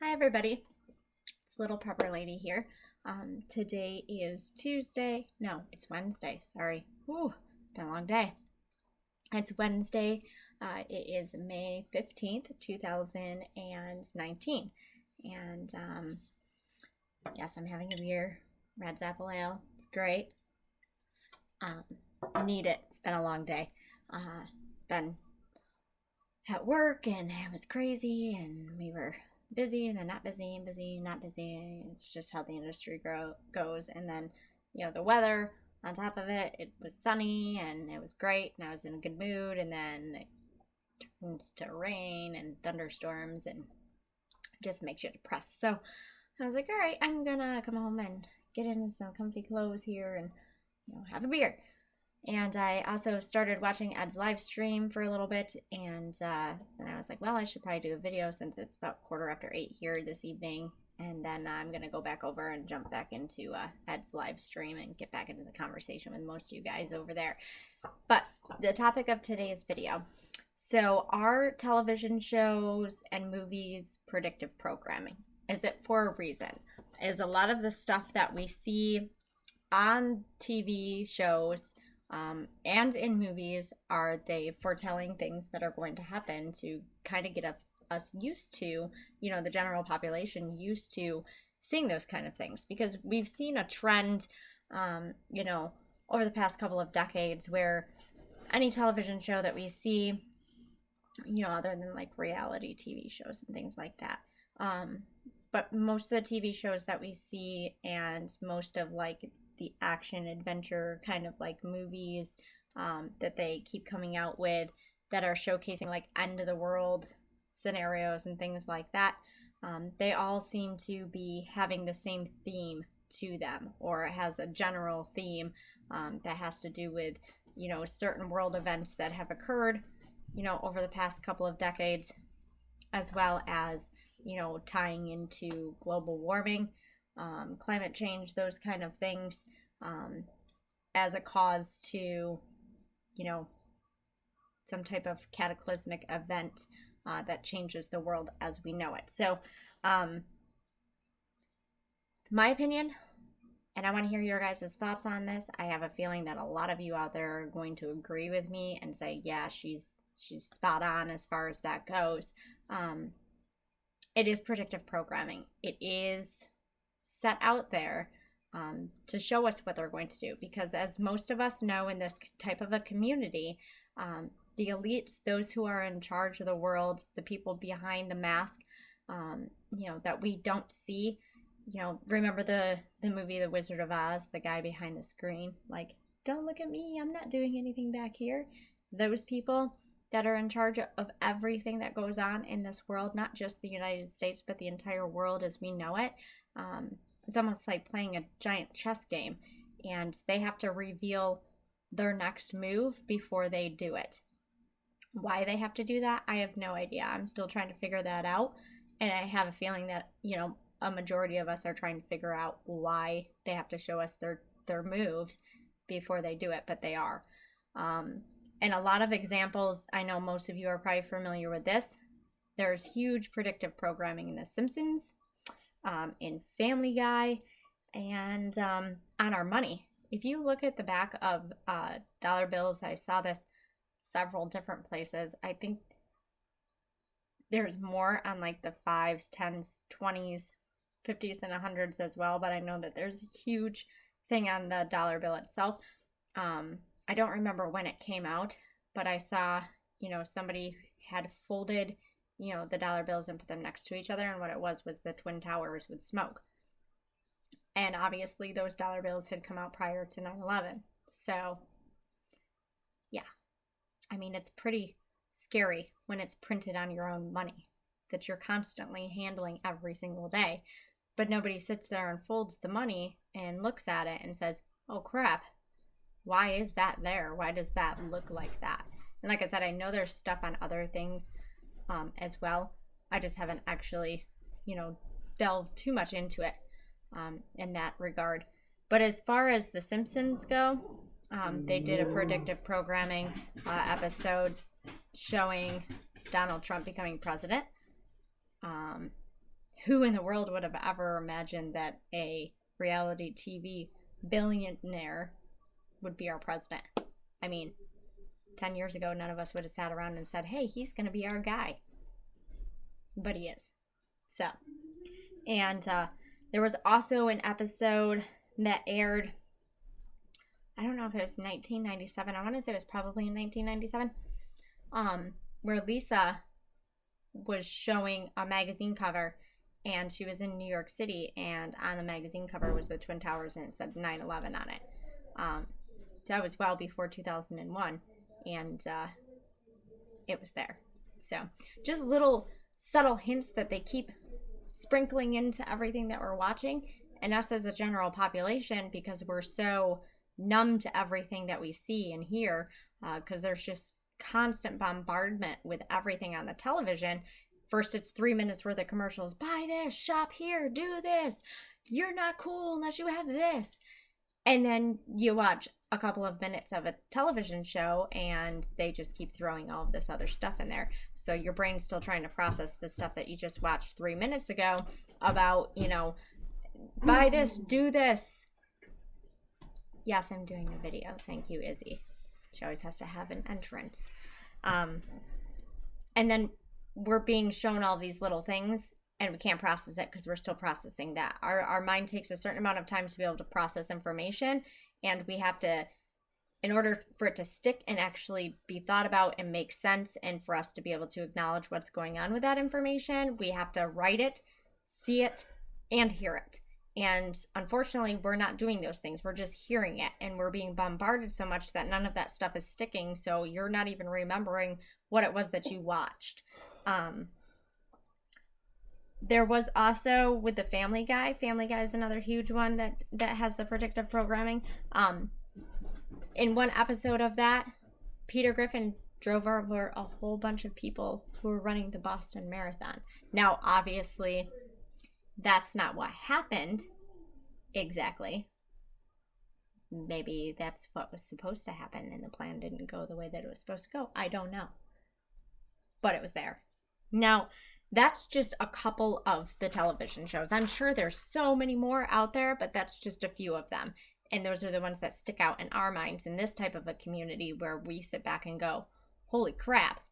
Hi everybody, it's Little Pepper Lady here. Today is Tuesday. No, it's Wednesday. Sorry. Ooh, it's been a long day. It's Wednesday. It is May 15th, 2019. And yes, I'm having a beer. Red's Apple Ale. It's great. Need it. It's been a long day. Been at work and it was crazy and we were busy and then not busy and busy, not busy. It's just how the industry goes. And then, the weather on top of it, it was sunny and it was great and I was in a good mood. And then it turns to rain and thunderstorms and just makes you depressed. So I was like, all right, I'm gonna come home and get into some comfy clothes here and, have a beer. And I also started watching Ed's live stream for a little bit, and then I was like, well, I should probably do a video since it's about 8:15 here this evening, and then I'm going to go back over and jump back into Ed's live stream and get back into the conversation with most of you guys over there. But the topic of today's video. So are television shows and movies predictive programming? Is it for a reason? Is a lot of the stuff that we see on TV shows and in movies, are they foretelling things that are going to happen to kind of get us used to, the general population used to seeing those kind of things? Because we've seen a trend, over the past couple of decades where any television show that we see, other than like reality TV shows and things like that, but most of the TV shows that we see and most of like the action adventure kind of like movies that they keep coming out with that are showcasing like end of the world scenarios and things like that, they all seem to be having the same theme to them, or it has a general theme that has to do with certain world events that have occurred over the past couple of decades, as well as tying into global warming, climate change, those kind of things, as a cause to, some type of cataclysmic event that changes the world as we know it. So, my opinion, and I want to hear your guys' thoughts on this. I have a feeling that a lot of you out there are going to agree with me and say, yeah, she's spot on as far as that goes. It is predictive programming. It is set out there to show us what they're going to do, because as most of us know in this type of a community, the elites, those who are in charge of the world, the people behind the mask, that we don't see, remember the movie The Wizard of Oz, the guy behind the screen, like, don't look at me, I'm not doing anything back here. Those people that are in charge of everything that goes on in this world, not just the United States, but the entire world as we know it. It's almost like playing a giant chess game, and they have to reveal their next move before they do it. Why they have to do that, I have no idea. I'm still trying to figure that out, and I have a feeling that, a majority of us are trying to figure out why they have to show us their moves before they do it, but they are. And a lot of examples, I know most of you are probably familiar with this. There's huge predictive programming in The Simpsons, in Family Guy, and on our money. If you look at the back of dollar bills, I saw this several different places. I think there's more on like the 5s, 10s, 20s, 50s, and 100s as well, but I know that there's a huge thing on the dollar bill itself. I don't remember when it came out, but I saw, somebody had folded, the dollar bills and put them next to each other, and what it was the Twin Towers with smoke. And obviously those dollar bills had come out prior to 9/11. So, yeah. I mean, it's pretty scary when it's printed on your own money that you're constantly handling every single day. But nobody sits there and folds the money and looks at it and says, oh crap, why is that there? Why does that look like that? And like I said, I know there's stuff on other things as well. I just haven't actually, delved too much into it in that regard. But as far as The Simpsons go, they did a predictive programming episode showing Donald Trump becoming president. Who in the world would have ever imagined that a reality TV billionaire would be our president? I mean, 10 years ago, none of us would have sat around and said, hey, he's going to be our guy. But he is. So, and there was also an episode that aired, I don't know if it was 1997. I want to say it was probably in 1997, where Lisa was showing a magazine cover, and she was in New York City, and on the magazine cover was the Twin Towers, and it said 9/11 on it. So that was well before 2001, and it was there. So just little subtle hints that they keep sprinkling into everything that we're watching, and us as a general population, because we're so numb to everything that we see and hear, because there's just constant bombardment with everything on the television. First, it's 3 minutes worth of commercials. Buy this, shop here, do this. You're not cool unless you have this. And then you watch a couple of minutes of a television show, and they just keep throwing all of this other stuff in there. So your brain's still trying to process the stuff that you just watched 3 minutes ago about, buy this, do this. Yes, I'm doing a video. Thank you, Izzy. She always has to have an entrance. And then we're being shown all these little things, and we can't process it because we're still processing that. Our mind takes a certain amount of time to be able to process information, and we have to, in order for it to stick and actually be thought about and make sense, and for us to be able to acknowledge what's going on with that information, we have to write it, see it, and hear it. And unfortunately, we're not doing those things. We're just hearing it, and we're being bombarded so much that none of that stuff is sticking, so you're not even remembering what it was that you watched. There was also with the Family Guy. Family Guy is another huge one that has the predictive programming. In one episode of that, Peter Griffin drove over a whole bunch of people who were running the Boston Marathon. Now, obviously, that's not what happened exactly. Maybe that's what was supposed to happen, and the plan didn't go the way that it was supposed to go. I don't know. But it was there. Now, that's just a couple of the television shows. I'm sure there's so many more out there, but that's just a few of them. And those are the ones that stick out in our minds in this type of a community where we sit back and go, holy crap,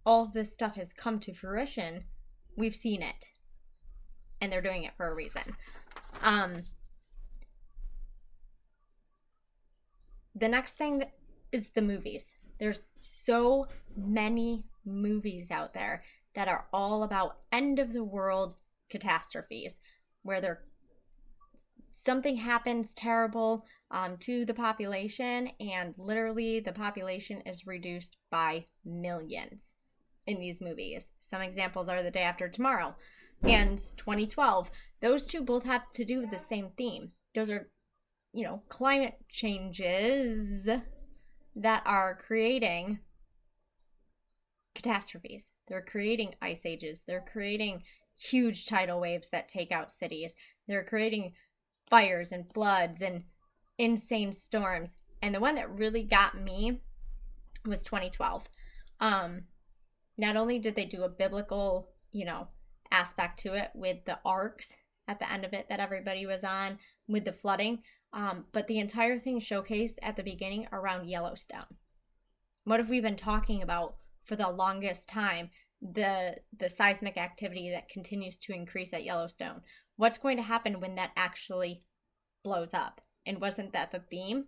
all of this stuff has come to fruition. We've seen it. And they're doing it for a reason. The next thing is the movies. There's so many movies out there that are all about end of the world catastrophes, where something happens terrible to the population, and literally the population is reduced by millions in these movies. Some examples are The Day After Tomorrow and 2012. Those two both have to do with the same theme. Those are, climate changes that are creating catastrophes. They're creating ice ages. They're creating huge tidal waves that take out cities. They're creating fires and floods and insane storms. And the one that really got me was 2012. Not only did they do a biblical, aspect to it with the arcs at the end of it that everybody was on with the flooding, but the entire thing showcased at the beginning around Yellowstone. What have we been talking about for the longest time? The seismic activity that continues to increase at Yellowstone. What's going to happen when that actually blows up? And wasn't that the theme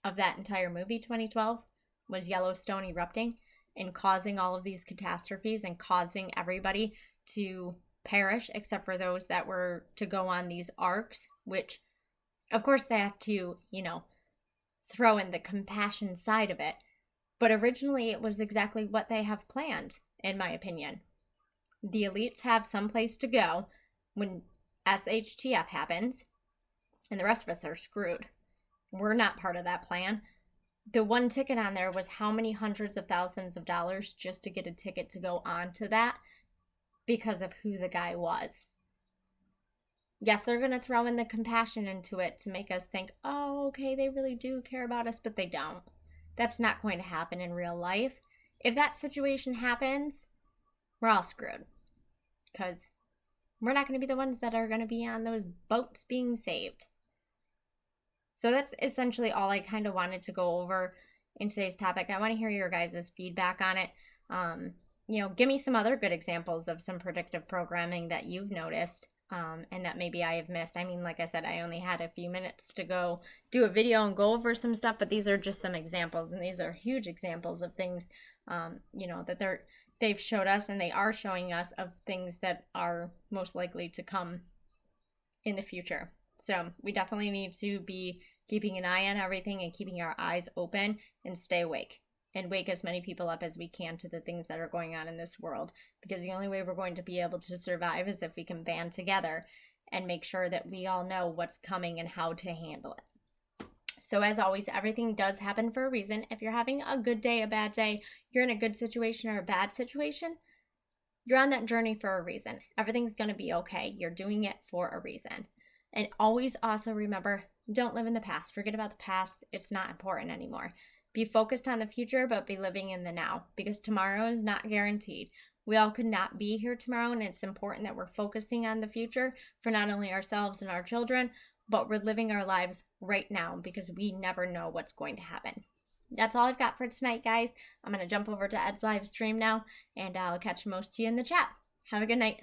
of that entire movie, 2012? Was Yellowstone erupting and causing all of these catastrophes and causing everybody to perish except for those that were to go on these arcs, which of course they have to, throw in the compassion side of it. But originally it was exactly what they have planned, in my opinion. The elites have some place to go when SHTF happens, and the rest of us are screwed. We're not part of that plan. The one ticket on there was how many hundreds of thousands of dollars just to get a ticket to go on to that because of who the guy was. Yes, they're going to throw in the compassion into it to make us think, oh, okay, they really do care about us, but they don't. That's not going to happen in real life. If that situation happens, we're all screwed. because we're not going to be the ones that are going to be on those boats being saved. So that's essentially all I kind of wanted to go over in today's topic. I want to hear your guys' feedback on it. Give me some other good examples of some predictive programming that you've noticed and that maybe I have missed. I mean, like I said, I only had a few minutes to go do a video and go over some stuff, but these are just some examples, and these are huge examples of things, that they've showed us, and they are showing us, of things that are most likely to come in the future. So we definitely need to be keeping an eye on everything and keeping our eyes open and stay awake and wake as many people up as we can to the things that are going on in this world, because the only way we're going to be able to survive is if we can band together and make sure that we all know what's coming and how to handle it. So as always, everything does happen for a reason. If you're having a good day, a bad day, you're in a good situation or a bad situation, you're on that journey for a reason. Everything's going to be okay. You're doing it for a reason. And always also remember, don't live in the past. Forget about the past. It's not important anymore. Be focused on the future, but be living in the now, because tomorrow is not guaranteed. We all could not be here tomorrow, and it's important that we're focusing on the future for not only ourselves and our children, but we're living our lives right now, because we never know what's going to happen. That's all I've got for tonight, guys. I'm going to jump over to Ed's live stream now, and I'll catch most of you in the chat. Have a good night.